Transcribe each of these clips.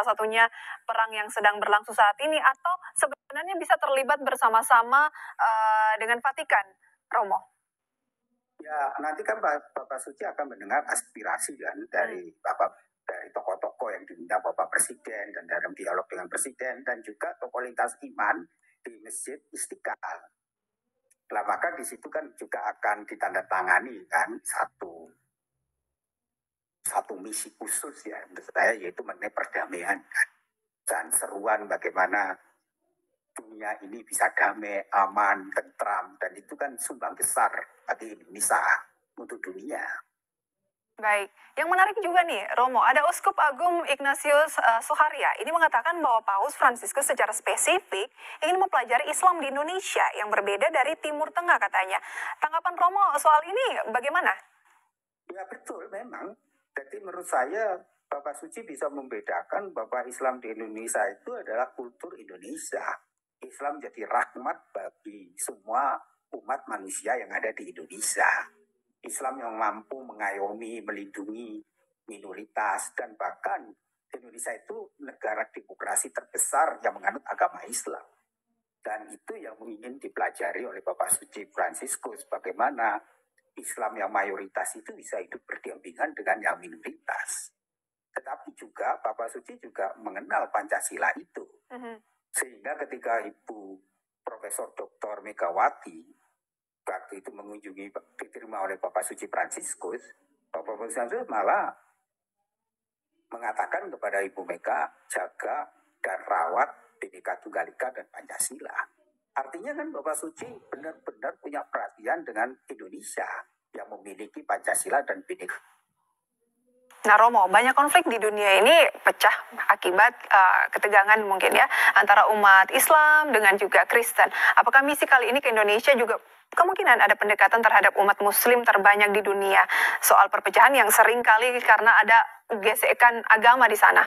salah satunya perang yang sedang berlangsung saat ini, atau sebenarnya bisa terlibat bersama-sama dengan Vatikan, Romo? Ya, nanti kan Bapak Suci akan mendengar aspirasi kan dari tokoh-tokoh yang diundang Bapak Presiden dan dalam dialog dengan Presiden, dan juga tokoh lintas iman di Masjid Istiqlal. Nah, maka di situ kan juga akan ditandatangani kan satu misi khusus ya menurut saya, yaitu mengenai perdamaian kan, dan seruan bagaimana dunia ini bisa damai, aman, tentram, dan itu kan sumbang besar bagi Indonesia untuk dunia. Baik, yang menarik juga nih, Romo, ada Uskup Agung Ignatius Suharya. Ini mengatakan bahwa Paus Fransiskus secara spesifik ingin mempelajari Islam di Indonesia yang berbeda dari Timur Tengah katanya. Tanggapan Romo soal ini bagaimana? Ya betul, memang. Jadi menurut saya Bapak Suci bisa membedakan bahwa Islam di Indonesia itu adalah kultur Indonesia. Islam jadi rahmat bagi semua umat manusia yang ada di Indonesia. Islam yang mampu mengayomi, melindungi minoritas, dan bahkan Indonesia itu negara demokrasi terbesar yang menganut agama Islam. Dan itu yang ingin dipelajari oleh Bapak Suci Fransiskus, bagaimana Islam yang mayoritas itu bisa hidup berdampingan dengan yang minoritas. Tetapi juga Bapak Suci juga mengenal Pancasila itu. Sehingga ketika Ibu Profesor Dr. Megawati waktu itu mengunjungi, diterima oleh Bapak Suci Fransiskus, Bapak Fransiskus malah mengatakan kepada Ibu Mega, jaga dan rawat Bhinneka Tunggal Ika dan Pancasila. Artinya kan Bapak Suci benar-benar punya perhatian dengan Indonesia yang memiliki Pancasila dan Bhinneka. Nah, Romo, banyak konflik di dunia ini pecah akibat ketegangan mungkin ya antara umat Islam dengan juga Kristen. Apakah misi kali ini ke Indonesia juga kemungkinan ada pendekatan terhadap umat Muslim terbanyak di dunia soal perpecahan yang sering kali karena ada gesekan agama di sana?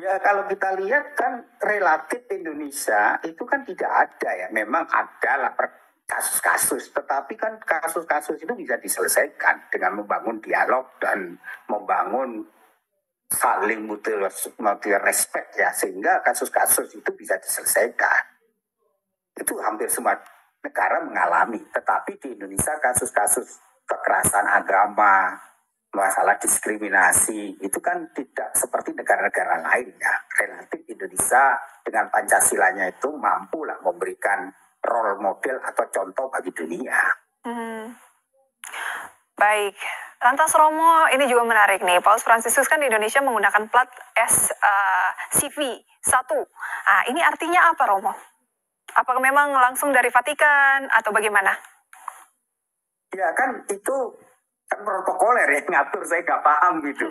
Ya kalau kita lihat kan relatif Indonesia itu kan tidak ada ya. Memang ada lah kasus-kasus, tetapi kan kasus-kasus itu bisa diselesaikan dengan membangun dialog dan membangun saling mutual respect ya, sehingga kasus-kasus itu bisa diselesaikan. Itu hampir semua negara mengalami, tetapi di Indonesia kasus-kasus kekerasan agama, masalah diskriminasi itu kan tidak seperti negara-negara lain ya. Relatif Indonesia dengan Pancasilanya itu mampu lah memberikan role model atau contoh bagi dunia. Baik, lantas Romo, ini juga menarik nih. Paus Fransiskus kan di Indonesia menggunakan plat CV1. Nah, ini artinya apa, Romo? Apakah memang langsung dari Vatikan atau bagaimana? Ya kan itu kan protokoler ya, ngatur saya nggak paham gitu.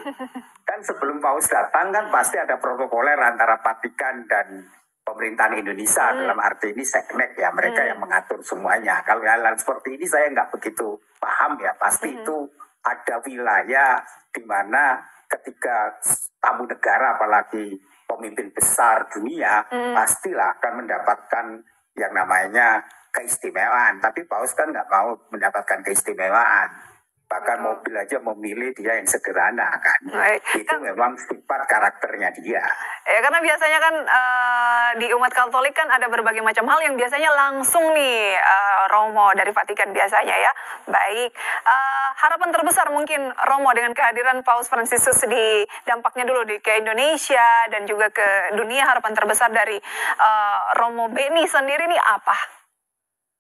Kan sebelum Paus datang kan pasti ada protokoler antara Vatikan dan pemerintahan Indonesia, dalam arti ini seknek ya, mereka yang mengatur semuanya. Kalau hal-hal seperti ini saya nggak begitu paham ya, pasti itu ada wilayah di mana ketika tamu negara apalagi pemimpin besar dunia pastilah akan mendapatkan yang namanya keistimewaan. Tapi Paus kan nggak mau mendapatkan keistimewaan. Bahkan mobil aja memilih dia yang sederhana kan. Itu memang sifat karakternya dia. Ya karena biasanya kan di umat Katolik kan ada berbagai macam hal yang biasanya langsung nih Romo dari Vatikan biasanya ya. Baik, harapan terbesar mungkin Romo dengan kehadiran Paus Fransiskus di dampaknya dulu ke Indonesia dan juga ke dunia, harapan terbesar dari Romo Beni sendiri ini apa?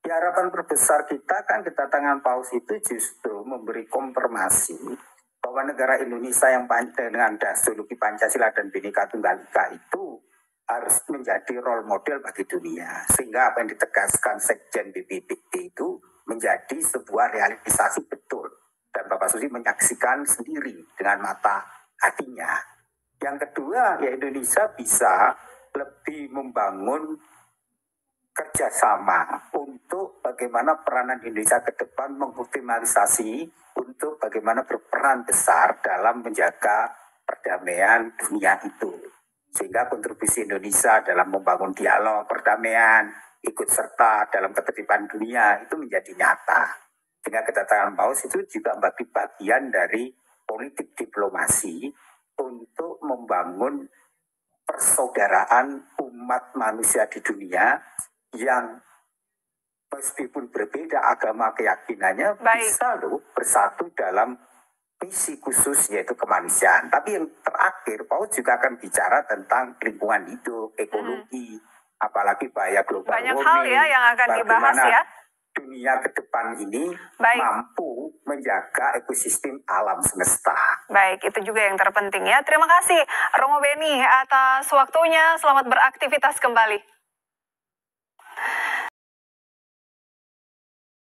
Ya, harapan terbesar kita kan kedatangan Paus itu justru memberi konfirmasi bahwa negara Indonesia yang dengan dasuluki Pancasila dan Bhinneka Tunggal Ika itu harus menjadi role model bagi dunia. Sehingga apa yang ditegaskan Sekjen BPPT itu menjadi sebuah realisasi betul. Dan Bapak Suci menyaksikan sendiri dengan mata hatinya. Yang kedua, ya Indonesia bisa lebih membangun kerjasama untuk bagaimana peranan Indonesia ke depan mengoptimalisasi untuk bagaimana berperan besar dalam menjaga perdamaian dunia itu. Sehingga kontribusi Indonesia dalam membangun dialog perdamaian, ikut serta dalam ketertiban dunia itu menjadi nyata. Sehingga kedatangan Paus itu juga bagi bagian dari politik diplomasi untuk membangun persaudaraan umat manusia di dunia yang meskipun berbeda agama keyakinannya bisa loh bersatu dalam misi khusus yaitu kemanusiaan. Tapi yang terakhir Paulus juga akan bicara tentang lingkungan hidup, ekologi, apalagi bahaya global warming. Banyak warming, hal ya yang akan dibahas ya. Dunia ke depan ini mampu menjaga ekosistem alam semesta. Baik, itu juga yang terpenting ya. Terima kasih Romo Beni atas waktunya. Selamat beraktivitas kembali.